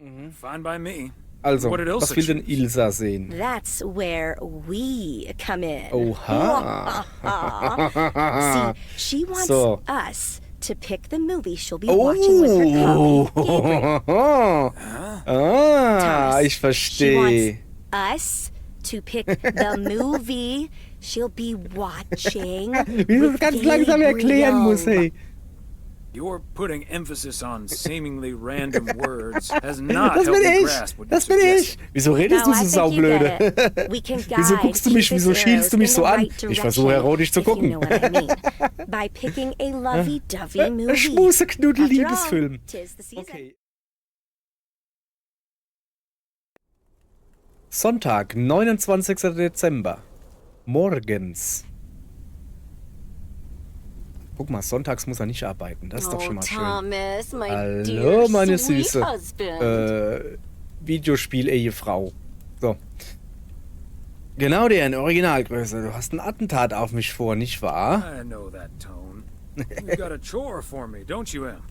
Fine by me. Also, What did Ilsa was will denn choose? Ilsa sehen? That's where we come in. Oha. See, she wants So. us to pick the movie she'll be watching with her colleague, Gabriel. Thomas, Ich She verstehe. wants us to pick the movie she'll be watching Wie du with ganz langsam erklären musst, Gabriel. hey. Your putting emphasis on seemingly random words has not Das helped bin me ich. grasp what you're Das bin ich. suggesting. Wieso redest No, du I so think you saublöde? get it. We can Wieso guide guckst du mich, Cupid's wieso schielst du mich arrows so in the an? right Ich versuche erotisch zu direction, if gucken. you know what I mean. By picking a lovey-dovey movie. Schmuseknuddel, After all, Liebesfilm. 'tis the season. Okay. Sonntag, 29. Dezember. Morgens. Guck mal, sonntags muss er nicht arbeiten. Das ist doch schon mal schön. Thomas, my Hallo, dear meine sweet Süße. husband. Videospiel-Ehefrau. So. Genau, der in Originalgröße. Du hast ein Attentat auf mich vor, nicht wahr? I know that tone. You've got a chore for me, don't you, Em?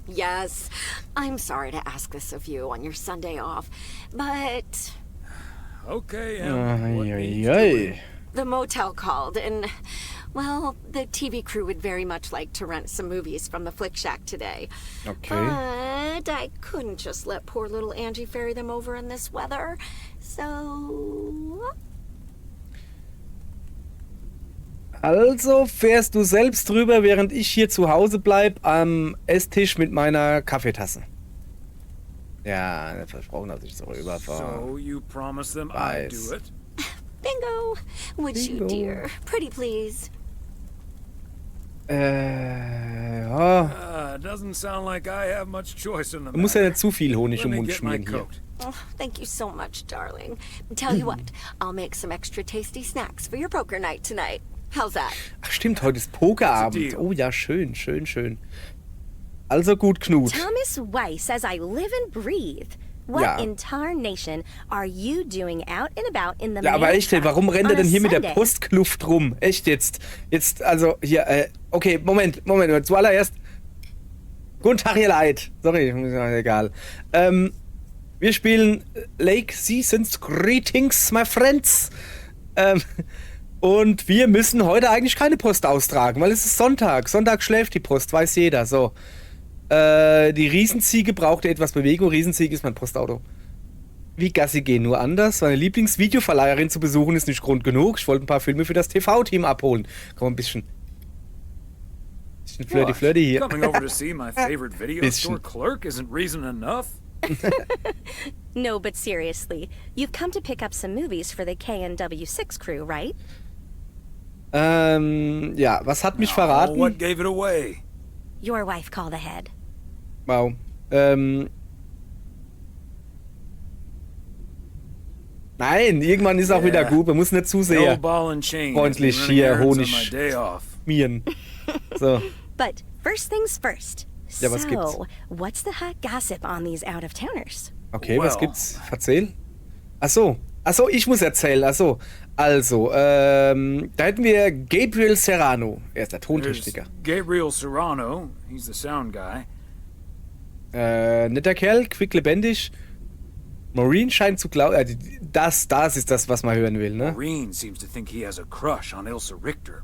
Yes, I'm sorry to ask this of you on your Sunday off, but Okay, Em. What needs Eieiei. doing? the motel called and, well, the TV crew would very much like to rent some movies from the Flick Shack today. Okay. But I couldn't just let poor little Angie ferry them over in this weather, so... Also fährst du selbst drüber, während ich hier zu Hause bleib am Esstisch mit meiner Kaffeetasse. Ja, er hat versprochen, dass ich so rüberfahre. So you promise them I'd Weiß. do it? Bingo! Would Bingo. you, dear? Pretty please. Ja. Doesn't sound like I have much choice in the Du musst ja matter. nicht zu viel Honig Let im me Mund get my schmieren hier. coat. Oh, thank you so much, darling. Tell you what, I'll make some extra tasty snacks for your poker night tonight. How's that? Ach stimmt, heute ist Pokerabend. It's a deal. Oh ja, schön, schön, schön. Also gut, Knut. Thomas Weiss says I live and breathe. What Ja. in tarnation are you doing out and about in the Ja, aber echt, ey, warum rennt er on a denn hier mit der Sunday? Postkluft rum? Echt jetzt? Jetzt, also hier, okay, Moment, zuallererst. Guten Tag, ihr Leid. Sorry, egal. Wir spielen Lake Seasons Greetings, my friends. Und wir müssen heute eigentlich keine Post austragen, weil es ist Sonntag. Sonntag schläft die Post, weiß jeder. So. Die Riesenziege brauchte etwas Bewegung. Riesenziege ist mein Postauto. Wie Gassi gehen, nur anders. Meine Lieblingsvideoverleiherin zu besuchen ist nicht Grund genug. Ich wollte ein paar Filme für das TV-Team abholen. Komm, ein bisschen What? flirty hier. Coming over to see my favorite video Bisschen. store clerk isn't reason enough. No, but seriously, you've come to pick up some movies for the KNW6 crew, right? Ja, was hat mich Oh, verraten? what gave it away? Your wife called ahead. Wow. Nein, irgendwann ist auch wieder Ja. gut. Man muss nicht zu No sehr ball and chain. freundlich has been hier running errands on Honig my day off. schmieren. So. But first things first. Ja, was gibt's? So, what's the hot gossip on these out-of-towners? Okay, was Well. gibt's? Erzähl. Ach so, ich muss erzählen. Ach so. Also, da hätten wir Gabriel Serrano. Er ist der There's Tontechniker. Gabriel Serrano. He's the sound guy. Netter Kerl, quicklebendig. Maureen scheint zu glauben. Das ist das, was man hören will, ne? Maureen seems to think he has a crush on Ilsa Richter.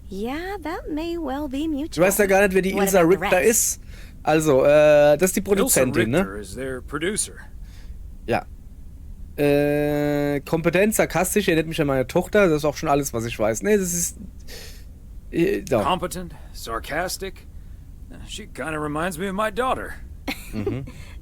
Yeah, that may well be mutual. Du weißt ja gar nicht, wer die What Ilsa about the Richter rest? ist. Also, das ist die Ilsa Produzentin, ne? Richter is their producer. Ja. Kompetent, sarkastisch, erinnert mich an meine Tochter. Das ist auch schon alles, was ich weiß. Nee, das ist. So. Competent, sarcastic. She kind of reminds me of my daughter.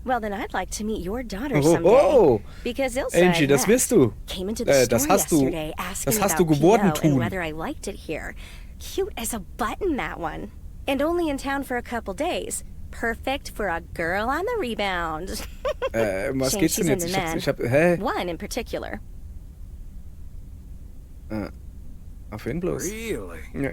Well, then I'd like to meet your daughter Oh, someday. oh. Because Ilsa Angie, and das Matt wirst du. came into the store das hast du. yesterday asking Das hast about du geworden PO and tun. whether I liked it here. Cute as a button, that one. And only in town for a couple days. Perfect for a girl on the rebound. Um was Shame geht's denn she's jetzt? into Ich hab, hä? One in particular. Auf wen bloß? Really? Ja,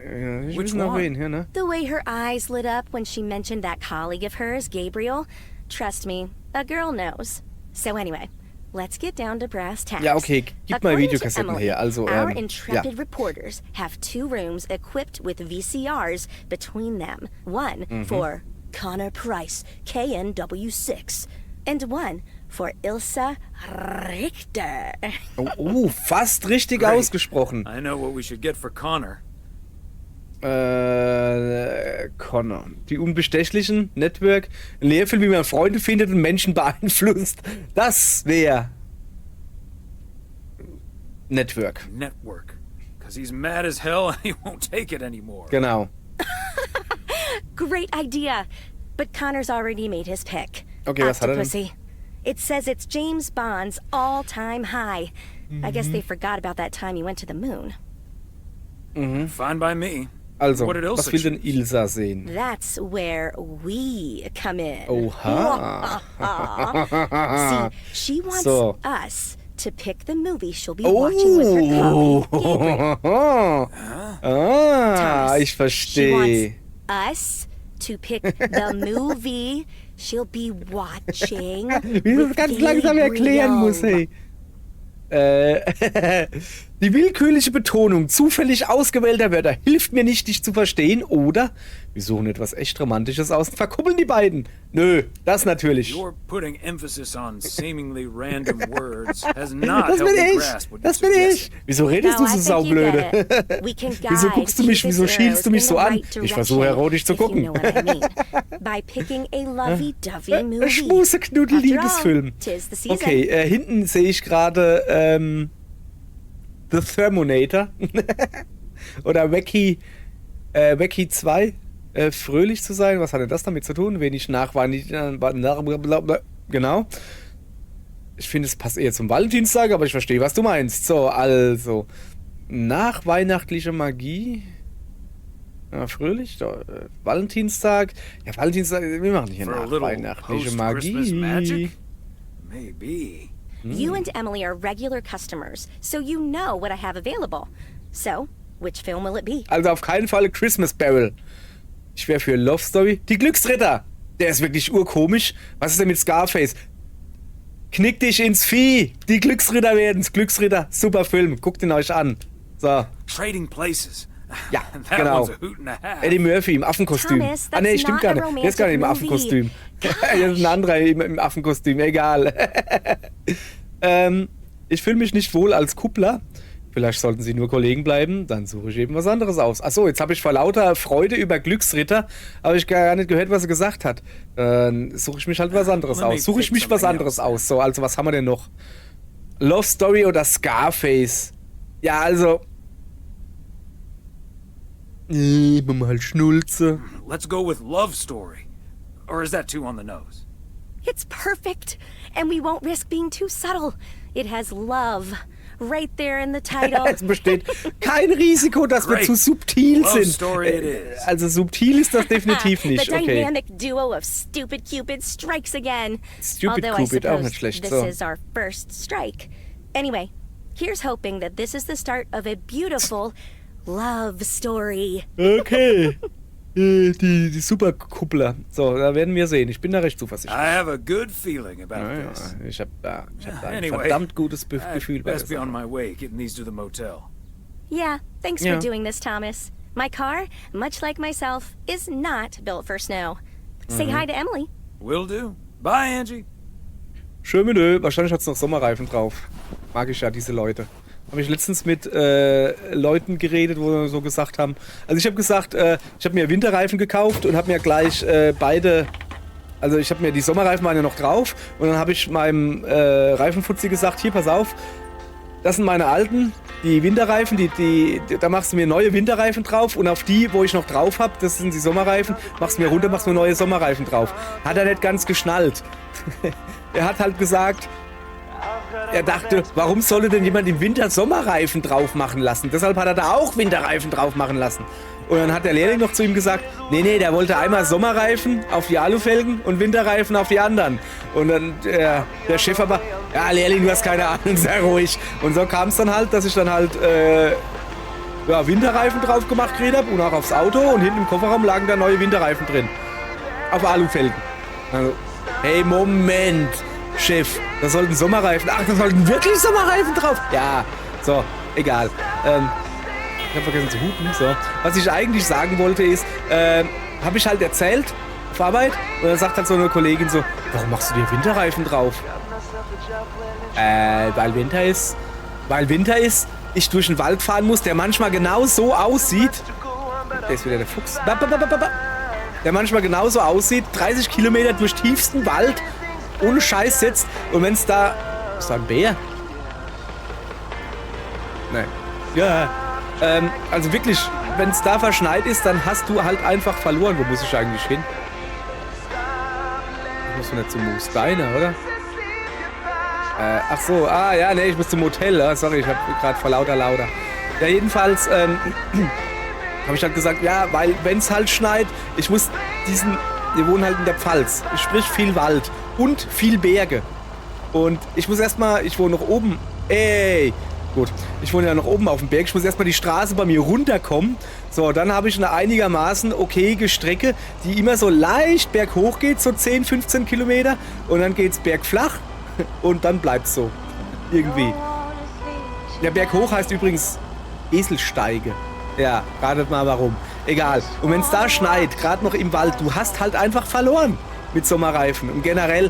ich Which will nach one? wen, hier, ne? The way her eyes lit up when she mentioned that colleague of hers, Gabriel. Trust me, a girl knows. So anyway, let's get down to brass tacks. Ja, okay, gib mal According to Videokassetten Emily, her. Also, our ja. intrepid reporters have 2 rooms equipped with VCRs between them. One for Connor Price, KNW6. And 1 for Ilsa Richter. Fast richtig Great. ausgesprochen. I know what we should get for Connor. Connor. Die Unbestechlichen, Network. Ein Lehrfilm, wie man Freunde findet und Menschen beeinflusst. Das wäre Network. Network. Because he's mad as hell and he won't take it anymore. Genau. Great idea. But Connor's already made his pick. Okay, was hat er denn? Octopussy. It says it's James Bond's all-time high. I guess they forgot about that time he went to the moon. Fine by me. Also, What did Ilsa was will denn choose? Ilsa sehen? That's where we come in. Oha. See, she wants So. us to pick the movie she'll be watching with her colleague, Gabriel. Thomas, Ich She verstehe. wants us to pick the movie she'll be watching. Wie du with das ganz langsam erklären musst, Gabriel. hey. Die willkürliche Betonung zufällig ausgewählter Wörter hilft mir nicht, dich zu verstehen, oder? Wir suchen etwas echt Romantisches aus und verkuppeln die beiden. Nö, das natürlich. Your putting emphasis on seemingly random words has not Das helped bin me ich. grasp what you Das bin ich. suggested. Wieso redest No, du I so think you saublöde? get it. We can Wieso guide guckst du mich, Cupid's wieso schielst du mich arrows so in the an? right Ich versuche direction, erotisch zu if you gucken. know what I mean. By picking a lovey-dovey movie. Schmuse-Knuddel-Liebesfilm. After all, 'tis the season. Okay, hinten sehe ich gerade The Thermonator. Oder Wacky 2. Fröhlich zu sein. Was hat denn das damit zu tun? Wenig nachweihnachtlich. Genau. Ich finde, es passt eher zum Valentinstag, aber ich verstehe, was du meinst. So, also. Nachweihnachtliche Magie. Ja, fröhlich. Valentinstag. Ja, Valentinstag. Wir machen hier For a little nachweihnachtliche post-Christmas Magie. magic? Maybe. You and Emily are regular customers, so you know what I have available. So, which film will it be? Also auf keinen Fall Christmas Barrel. Ich wäre für Love Story. Die Glücksritter. Der ist wirklich urkomisch. Was ist denn mit Scarface? Knick dich ins Vieh. Die Glücksritter werden's. Glücksritter. Super Film. Guckt ihn euch an. So. Trading places. Ja, That genau. one's a hoot and a half. Eddie Murphy im Affenkostüm. Thomas, Ah, nee, that's stimmt not gar a nicht. Der ist gar nicht im romantic Affenkostüm. movie. Das ist ein anderer im Affenkostüm. Egal. Ich fühle mich nicht wohl als Kuppler. Vielleicht sollten Sie nur Kollegen bleiben, dann suche ich eben was anderes aus. Achso, jetzt habe ich vor lauter Freude über Glücksritter, habe ich gar nicht gehört, was er gesagt hat. Dann suche ich mich halt was anderes Let me aus. Suche ich pick mich was something anderes else. aus. So, also was haben wir denn noch? Love Story oder Scarface? Ja, also. Mal Schnulze. Let's go with Love Story. Or is that too on the nose? It's perfect, and we won't risk being too subtle. It has love right there in the title. Es besteht kein Risiko, dass wir Great. zu subtil Love sind. story it is. Also subtil ist das definitiv nicht. The Okay. dynamic duo of Stupid Cupid strikes again. Stupid Although Cupid, I auch suppose nicht schlecht. this So. is our first strike. Anyway, here's hoping that this is the start of a beautiful love story. Okay. Die Superkuppler. So, da werden wir sehen. Ich bin da recht I zuversichtlich. have a good feeling about Ja, this. ich hab da ein Anyway, verdammt gutes I'd Gefühl bei der best be on Sache. my way, getting these to the motel. Yeah, thanks Yeah. for doing this, Thomas. My car, much like myself, is not built for snow. Say hi to Emily. Will do. Bye, Angie. Schön mit Öl. Wahrscheinlich hat es noch Sommerreifen drauf. Mag ich ja, diese Leute. Habe ich letztens mit Leuten geredet, wo so gesagt haben. Also ich habe gesagt, ich habe mir Winterreifen gekauft und habe mir gleich beide. Also ich habe mir die Sommerreifen waren ja noch drauf und dann habe ich meinem Reifenfuzzi gesagt, hier pass auf, das sind meine alten, die Winterreifen, da machst du mir neue Winterreifen drauf und auf die, wo ich noch drauf habe, das sind die Sommerreifen, machst du mir runter, machst du mir neue Sommerreifen drauf. Hat er nicht ganz geschnallt. Er hat halt gesagt, er dachte, warum sollte denn jemand im Winter Sommerreifen drauf machen lassen? Deshalb hat er da auch Winterreifen drauf machen lassen. Und dann hat der Lehrling noch zu ihm gesagt, nee, der wollte einmal Sommerreifen auf die Alufelgen und Winterreifen auf die anderen. Und dann der Chef aber, ja Lehrling, du hast keine Ahnung, sehr ruhig. Und so kam es dann halt, dass ich dann halt Winterreifen drauf gemacht gekriegt habe und auch aufs Auto und hinten im Kofferraum lagen da neue Winterreifen drin. Auf Alufelgen. Also, hey, Moment, Chef, da sollten Sommerreifen. Ach, da sollten wirklich Sommerreifen drauf. Ja, so, egal. Ich habe vergessen zu hupen. So. Was ich eigentlich sagen wollte ist, habe ich halt erzählt, auf Arbeit und dann sagt halt so eine Kollegin so, warum machst du dir Winterreifen drauf? Weil Winter ist. Weil Winter ist, ich durch den Wald fahren muss, der manchmal genau so aussieht. Der ist wieder der Fuchs. Der manchmal genauso aussieht, 30 Kilometer durch tiefsten Wald, ohne Scheiß sitzt. Und wenn es da... Ist da ein Bär? Nein. Ja. Also wirklich, wenn es da verschneit ist, dann hast du halt einfach verloren. Wo muss ich eigentlich hin? Ich muss nicht zum Moose Diner, oder? Ach so, ja, ne, ich muss zum Hotel. Sorry, ich habe gerade vor lauter. Ja, jedenfalls habe ich halt gesagt, ja, weil wenn es halt schneit, ich muss wir wohnen halt in der Pfalz, sprich viel Wald und viel Berge. Und ich muss erstmal, ich wohne noch oben, gut, ich wohne ja noch oben auf dem Berg, ich muss erstmal die Straße bei mir runterkommen. So, dann habe ich eine einigermaßen okayige Strecke, die immer so leicht berghoch geht, so 10, 15 Kilometer. Und dann geht's bergflach und dann bleibt's so. Irgendwie. Der Berg hoch heißt übrigens Eselsteige. Ja, ratet mal warum. Egal. Und wenn es da schneit, gerade noch im Wald, du hast halt einfach verloren mit Sommerreifen. Und generell,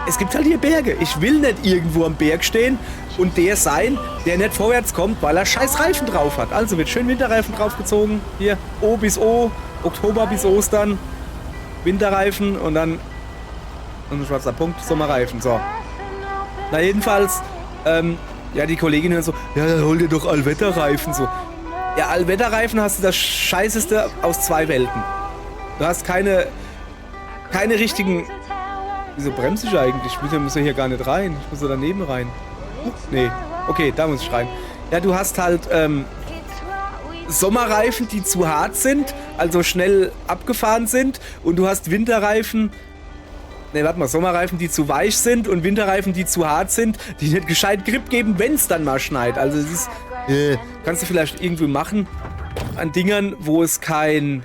es gibt halt hier Berge. Ich will nicht irgendwo am Berg stehen und der sein, der nicht vorwärts kommt, weil er scheiß Reifen drauf hat. Also wird schön Winterreifen draufgezogen. Hier, O bis O, Oktober bis Ostern, Winterreifen und dann ein schwarzer Punkt, Sommerreifen. So. Na jedenfalls, ja, die Kollegin hört so, ja, dann hol dir doch Allwetterreifen. So. Ja, Allwetterreifen hast du das Scheißeste aus zwei Welten. Du hast keine richtigen... Wieso bremse ich eigentlich? Ich muss ja hier gar nicht rein. Ich muss ja daneben rein. Nee, okay, da muss ich rein. Ja, du hast halt Sommerreifen, die zu hart sind, also schnell abgefahren sind. Und du hast Winterreifen... Ne, warte mal, Sommerreifen, die zu weich sind und Winterreifen, die zu hart sind, die nicht gescheit Grip geben, wenn es dann mal schneit. Also es ist... kannst du vielleicht irgendwie machen an Dingern, wo es kein...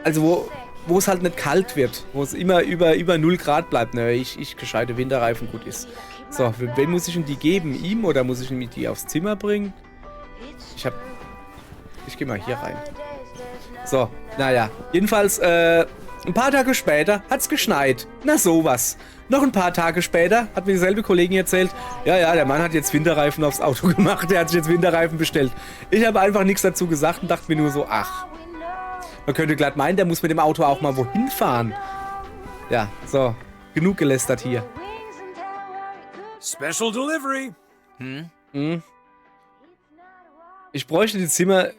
Also wo es halt nicht kalt wird. Wo es immer über 0 Grad bleibt. Ne, ich gescheite Winterreifen gut ist. So, wen muss ich denn die geben? Ihm oder muss ich ihm die aufs Zimmer bringen? Ich gehe mal hier rein. So, naja. Jedenfalls, ein paar Tage später hat's geschneit. Na sowas. Noch ein paar Tage später hat mir dieselbe Kollegin erzählt, ja, der Mann hat jetzt Winterreifen aufs Auto gemacht, der hat sich jetzt Winterreifen bestellt. Ich habe einfach nichts dazu gesagt und dachte mir nur so, ach, man könnte glatt meinen, der muss mit dem Auto auch mal wohin fahren. Ja, so, genug gelästert hier. Special delivery. Ich bräuchte die Filme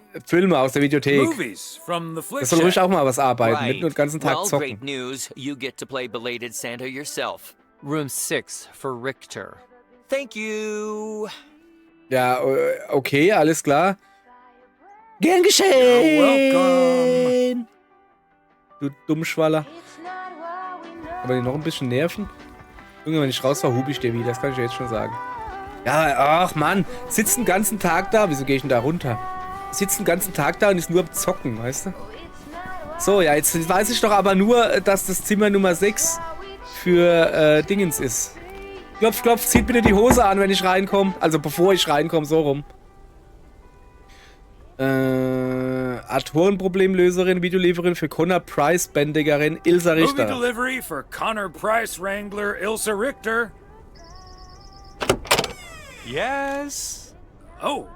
aus der Videothek. Movies from the flick Das soll ruhig shack. auch mal was arbeiten, Right. nicht nur den ganzen Tag Well, zocken. great news. You get to play belated Santa yourself. Room 6 for Richter. Thank you. Ja, okay, alles klar. Gern You're geschehen! Du Dummschwaller. Aber die noch ein bisschen nerven? Junge, wenn ich raus war, hub ich dir wieder, das kann ich dir jetzt schon sagen. Ja, ach Mann, sitzt den ganzen Tag da. Wieso gehe ich denn da runter? Sitzt den ganzen Tag da und ist nur am Zocken, weißt du? So, ja, jetzt weiß ich doch aber nur, dass das Zimmer Nummer 6 für Dingens ist. Klopf, klopf, zieht bitte die Hose an, wenn ich reinkomme. Also bevor ich reinkomme, so rum. Autorenproblemlöserin, Videolieferin für Connor Price, Bändigerin, Ilsa Movie Richter. delivery for Connor Price Wrangler Ilsa Richter. Yes? Oh,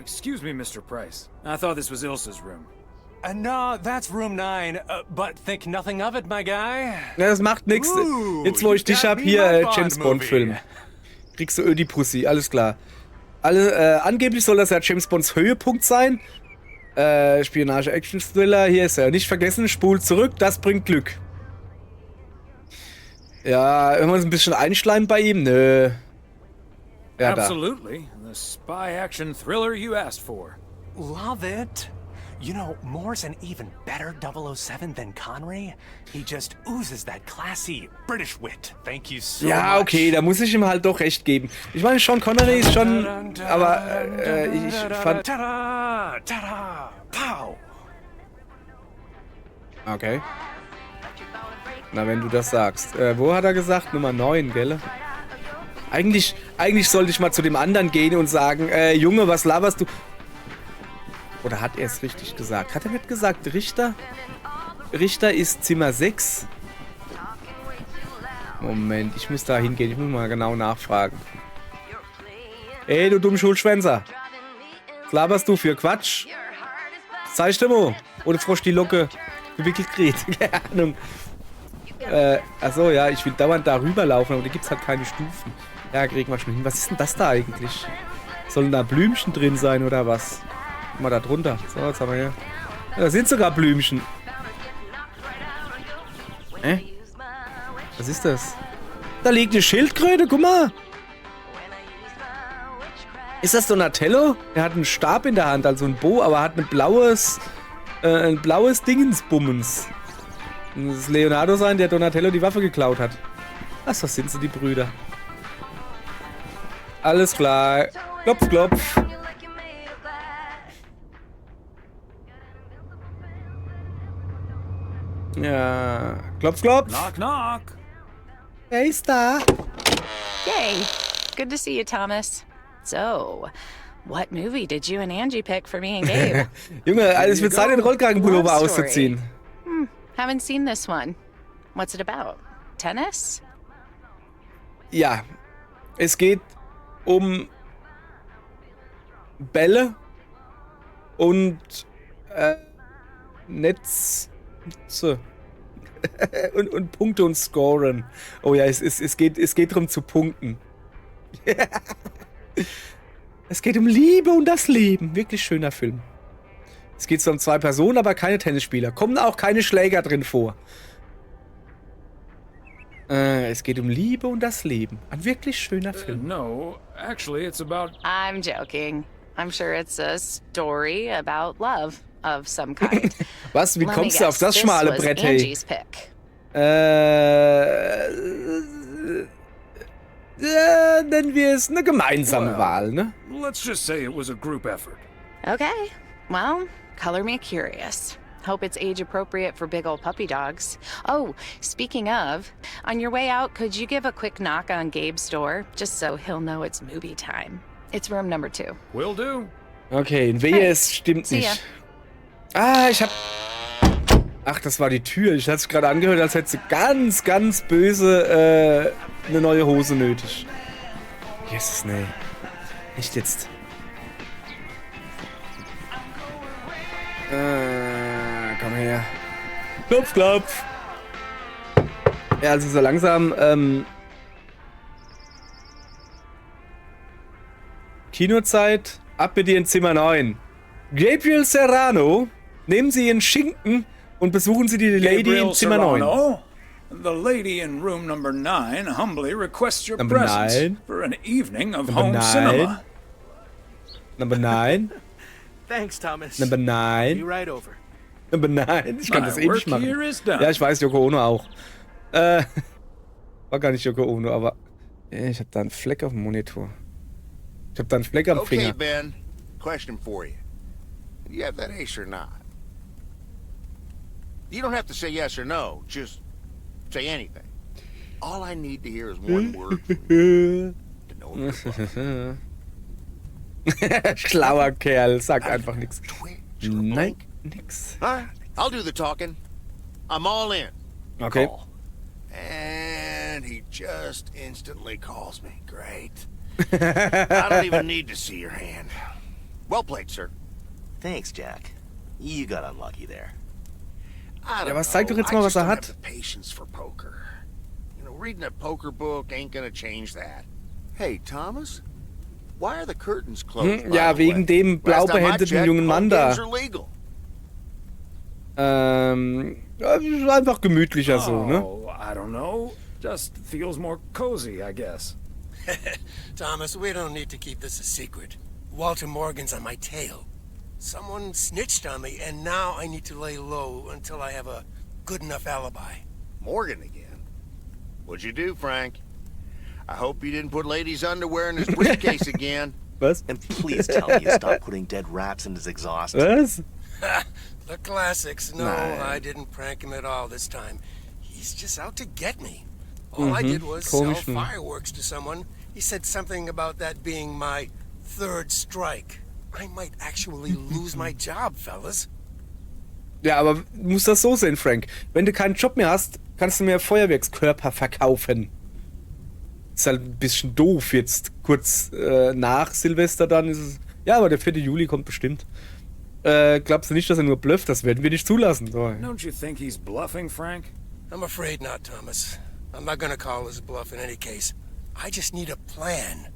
excuse me, Mr. Price. I thought this was Ilsa's room. No, that's room 9, but think nothing of it, my guy. Ja, das macht nichts. Ooh, Jetzt, wo ich you dich got hab, me hier my Bond James Bond-Film. movie. Kriegst du Ödi-Pussy, alles klar. Angeblich soll das ja James Bonds Höhepunkt sein. Spionage-Action-Thriller, hier ist er. Nicht vergessen, spult zurück, das bringt Glück. Ja, wenn wir uns ein bisschen einschleimen bei ihm, nö. Ja, da. Absolutely. The spy action thriller you asked for. Love it. You know, Moore's an even better 007 than Connery. He just oozes that classy British wit. Thank you so Ja, much. okay, da muss ich ihm halt doch recht geben. Ich meine, Sean Connery ist schon... Aber ich fand... Tada, tada, pow. Okay. Na, wenn du das sagst. Wo hat er gesagt? Nummer 9, gell? Eigentlich sollte ich mal zu dem anderen gehen und sagen, Junge, was laberst du? Oder hat er es richtig gesagt? Hat er nicht gesagt, Richter? Richter ist Zimmer 6. Moment, ich muss da hingehen. Ich muss mal genau nachfragen. Ey, du dumm Schulschwänzer. Was laberst du für Quatsch? Zeig dir mal. Oder Frosch die Locke gewickelt kriegt. Keine Ahnung. Achso, ja, ich will dauernd da rüberlaufen, aber da gibt's halt keine Stufen. Ja, kriegen wir schon hin. Was ist denn das da eigentlich? Sollen da Blümchen drin sein oder was? Guck mal da drunter. So, jetzt haben wir hier. Ja, da sind sogar Blümchen. Was ist das? Da liegt eine Schildkröte, guck mal. Ist das Donatello? Er hat einen Stab in der Hand, also ein Bo, aber hat ein blaues Dingensbummens. Muss es Leonardo sein, der Donatello die Waffe geklaut hat. Ach, so sind sie, die Brüder. Alles klar. Klopf, klopf. Ja. Klopf, klopf. Knock, knock. Wer ist da? Yay! Good to see you, Thomas. So, what movie did you and Angie pick for me and Gabe? Junge, es wird Zeit, den Rollkragenpullover Love story. auszuziehen. Haven't seen this one. What's it about? Tennis? Ja. Es geht um Bälle und Netze. und Punkte und Scoren. Oh ja, es geht darum zu punkten. Es geht um Liebe und das Leben. Wirklich schöner Film. Es geht zwar um 2 Personen, aber keine Tennisspieler. Kommen auch keine Schläger drin vor. Es geht um Liebe und das Leben. Ein wirklich schöner Film. No, actually, it's about. I'm joking. I'm sure it's a story about love of some kind. Was? Wie Let me kommst du auf guess, das this schmale was Brett, hey? Angie's pick. Nennen wir es eine gemeinsame Well, Wahl, ne? Let's just say it was a group effort. Okay. Well, color me curious. Hope it's age appropriate for big old puppy dogs. Oh, speaking of, on your way out, could you give a quick knock on Gabe's door, just so he'll know it's movie time? It's room number 2. Will do. Okay, wehe, Hey, es stimmt see nicht. Ich hab... Ach, das war die Tür. Ich hatte es gerade angehört, als hätte sie ganz, ganz böse eine neue Hose nötig. Jesus, nee. Nicht jetzt. Komm her. Klopf, klopf. Ja, also so langsam, Kinozeit, ab mit dir in Zimmer 9. Gabriel Serrano, nehmen Sie Ihren Schinken und besuchen Sie die Lady Gabriel in Zimmer 9. Serrano, the lady in room number 9 humbly requests your Number presence 9? for an evening of Number home 9? cinema. Number 9. Thanks, Thomas. Number Be 9. right over. Number 9. Ich kann My das eh nicht work here machen. is done. Ja, ich weiß, Yoko Ono auch. War gar nicht Yoko Ono, aber ich hab da einen Fleck auf dem Monitor. Ich hab da einen Fleck am Okay, Finger. Ben. Question for you. Do you have that ace or not? You don't have to say yes or no. Just say anything. All I need to hear is one word from you to know if you're bugging. Schlauer Kerl, sagt einfach nichts. Twitch or Nein, blink. nix. All right, I'll do the talking. I'm all in. Okay. Call. And he just instantly calls me. Great. I don't even need to see your hand. Well played, sir. Thanks, Jack. You got unlucky there. I don't Ja, was zeig doch know. jetzt mal, I was just er don't hat. have the patience for poker. You know, reading a poker book ain't gonna change that. Hey, Thomas, why are the curtains closed? by Ja, the wegen way? dem Last time I blau-behändeten checked, jungen Mann home da. games are legal. Ja, ist einfach gemütlicher so, ne? Oh, I don't know. Just feels more cozy, I guess. Thomas, we don't need to keep this a secret. Walter Morgan's on my tail. Someone snitched on me, and now I need to lay low until I have a good enough alibi. Morgan again. What'd you do, Frank? I hope you didn't put ladies' underwear in his briefcase again. Was? And please tell me you stopped putting dead rats in his exhaust. Was? The classics. No, Nein. I didn't prank him at all this time. He's just out to get me. All I did was sell Komisch, ne? fireworks to someone. He said something about that being my third strike. I might actually lose my job, fellas. Ja, aber muss das so sehen, Frank. Wenn du keinen Job mehr hast, kannst du mir Feuerwerkskörper verkaufen. Ist halt ein bisschen doof jetzt. Kurz nach Silvester dann ist es... Ja, aber der 4. Juli kommt bestimmt. Glaubst du nicht, dass er nur blufft? Das werden wir nicht zulassen. So. Don't you think he's bluffing, Frank? I'm afraid not, Thomas. I'm not gonna call his bluff in any case. I just need a plan.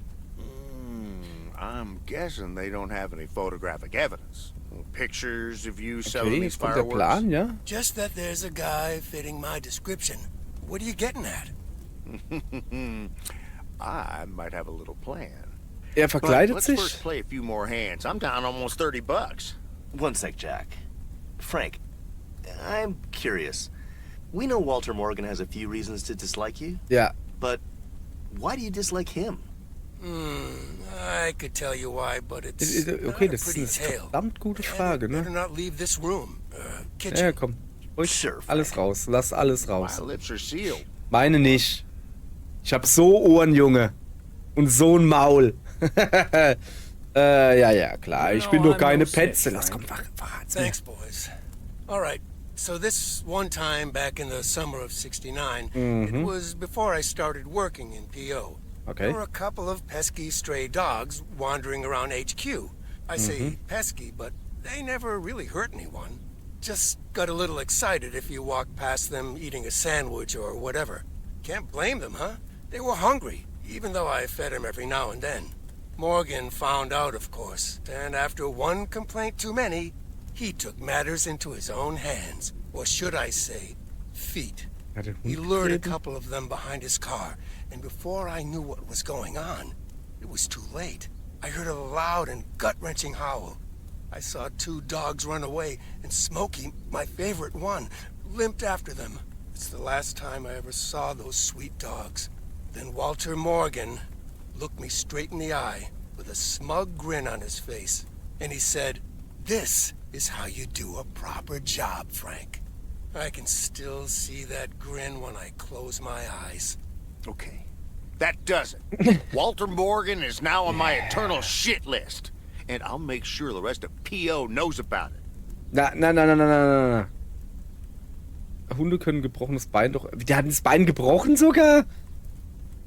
I'm guessing they don't have any photographic evidence. Pictures of you selling Okay, these jetzt kommt der fireworks. Plan, ja? Just that there's a guy fitting my description. What are you getting at? I might have a little plan. Er But verkleidet let's sich. first play a few more hands. I'm down almost $30. One sec, Jack. Frank, I'm curious. We know Walter Morgan has a few reasons to dislike you, Ja. but why do you dislike him? I could tell you why, but it's Okay, not a das ist pretty eine tale. verdammt gute And Frage, it better ne? not leave this room. Ja, Kitchen. komm. Ruhig. Sure, Frank. Alles raus. Lass alles My raus. lips are sealed. Meine nicht. Ich hab so Ohren, Junge. Und so ein Maul. Ja, klar. Ich bin doch keine Petze. Lass komm, verrat's mir. Thanks, boys. All right. So this one time back in the summer of '69, it was before I started working in PO. Okay. There were a couple of pesky stray dogs wandering around HQ. I say pesky, but they never really hurt anyone. Just got a little excited if you walked past them eating a sandwich or whatever. Can't blame them, huh? They were hungry, even though I fed them every now and then. Morgan found out, of course, and after one complaint too many, he took matters into his own hands. Or should I say, feet. Hat der He Hund lured a getreten? couple of them behind his car, and before I knew what was going on, it was too late. I heard a loud and gut-wrenching howl. I saw 2 dogs run away, and Smokey, my favorite one, limped after them. It's the last time I ever saw those sweet dogs. Then Walter Morgan looked me straight in the eye with a smug grin on his face, and he said, "This is how you do a proper job, Frank." I can still see that grin when I close my eyes. Okay. That does it. Walter Morgan is now on my eternal shit list. And I'll make sure the rest of PO knows about it. Na. Hunde können gebrochenes Bein doch... Der hat das Bein gebrochen sogar?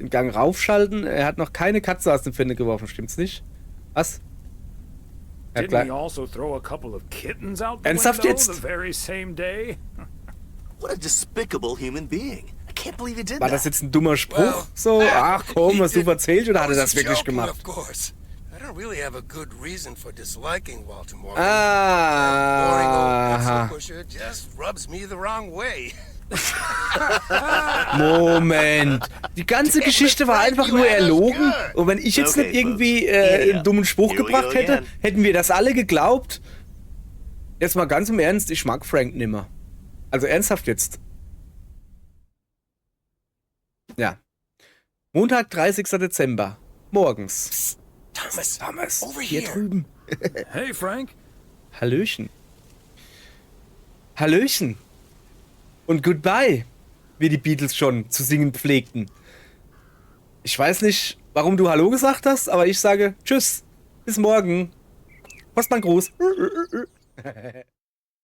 Den Gang raufschalten? Er hat noch keine Katze aus dem Fenster geworfen, stimmt's nicht? Was? Er hat Didn't he gleich- also throw a couple of kittens out the Ernsthaft window jetzt? the very same day? What a despicable human being. I can't believe he did War that. das jetzt ein dummer Spruch? So, ach komm, was du erzählst, oder hat er das wirklich gemacht? Of course. I don't really have a good reason for disliking Walter Morgan. Ah. Boring old pencil pusher just rubs me the wrong way. Moment. Die ganze Geschichte war einfach nur erlogen. Und wenn ich jetzt nicht irgendwie einen dummen Spruch gebracht hätte, hätten wir das alle geglaubt. Jetzt mal ganz im Ernst, ich mag Frank nimmer. Also ernsthaft jetzt. Ja. Montag, 30. Dezember. Morgens. Thomas, over Hier here. drüben. Hey, Frank. Hallöchen. Hallöchen. Und Goodbye, wie die Beatles schon zu singen pflegten. Ich weiß nicht, warum du Hallo gesagt hast, aber ich sage Tschüss. Bis morgen. Postmann Gruß.